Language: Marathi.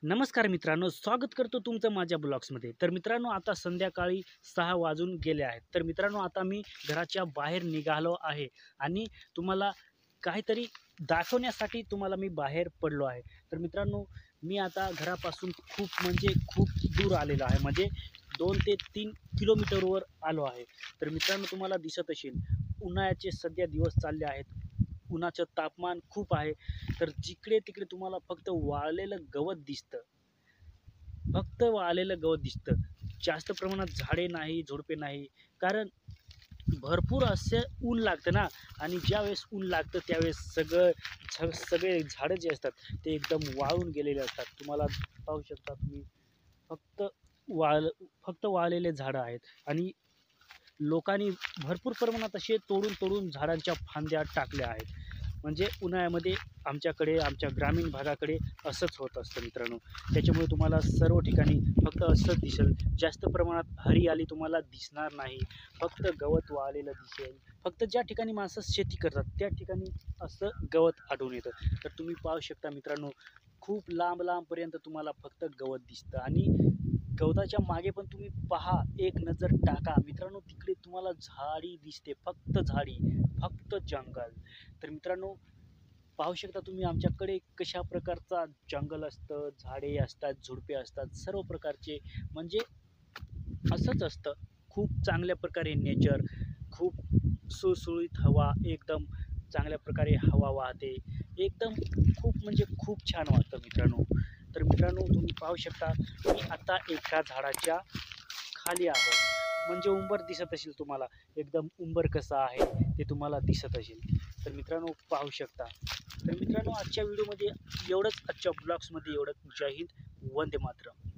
नमस्कार मित्रांनो, स्वागत करतो तुमचं माझ्या ब्लॉग्समध्ये. तर मित्रांनो, आता संध्याकाळी 6 वाजून गेले आहेत. तर मित्रांनो, आता मी घराच्या बाहेर निघालो आहे आणि तुम्हाला काहीतरी दाखवण्यासाठी तुम्हाला मी बाहेर पडलो आहे. तर मित्रांनो, मी आता घरापासून खूप दूर आलेलो आहे. म्हणजे 2 ते 3 किलोमीटरवर आलो आहे. तर मित्रांनो, तुम्हाला दिसत असेल, उन्हाळ्याचे सध्या दिवस चालले आहेत. उन्हाचं तापमान खूप आहे. तर जिकडे-तिकडे तुम्हाला फक्त वाळलेलं गवत दिसतं. फक्त वाळलेलं गवत दिसतं. जास्त प्रमाणात झाडे नाही, झुडपे नाही. कारण भरपूर असं ऊन लागतं ना आणि ज्यावेळेस ऊन लागतं त्यावेळेस सगळे झाडं जे असतात ते एकदम वाळून गेलेले असतात. तुम्हाला पाहू शकता तुम्ही फक्त वाळ फक्त वाळलेले झाडं आहेत आणि लोकांनी भरपूर प्रमाणात असे तोडून झाडांच्या फांद्या टाकल्या आहेत. म्हणजे उन्हाळ्यामध्ये आमच्या ग्रामीण भागाकडे असंच होत असतं मित्रांनो. त्याच्यामुळे तुम्हाला सर्व ठिकाणी फक्त असंच दिसेल. जास्त प्रमाणात हरियाली तुम्हाला दिसणार नाही. फक्त गवत वाळलेलं दिसेल. फक्त ज्या ठिकाणी माणसं शेती करतात त्या ठिकाणी असं गवत आढळून येतं. तर तुम्ही पाहू शकता मित्रांनो, खूप लांबपर्यंत तुम्हाला फक्त गवत दिसतं आणि गवताच्या मागे पण तुम्ही पहा, एक नजर टाका मित्रांनो, तिकडे तुम्हाला झाडी दिसते. फक्त झाडी, फक्त जंगल. तर मित्रांनो, पाहू शकता तुम्ही आमच्याकडे कशा प्रकारचा जंगल असतं, झाडे असतात, झुडपे असतात, सर्व प्रकारचे. म्हणजे असंच असतं. खूप चांगल्या प्रकारे नेचर, खूप सुळसुळीत हवा, एकदम चांगल्या प्रकारे हवा वाहते. एकदम खूप छान वाटतं मित्रांनो. तर मित्रांनो, तुम्ही पाहू शकता मी आता एका झाडाच्या खाली आहो. म्हणजे उंबर दिसत असेल तुम्हाला. एकदम उंबर कसा आहे ते तुम्हाला दिसत असेल. तर मित्रांनो, पाहू शकता. तर मित्रांनो, आजच्या व्हिडिओमध्ये एवढंच. आजच्या ब्लॉग्समध्ये एवढंच. जय हिंद, वंदे मातरम.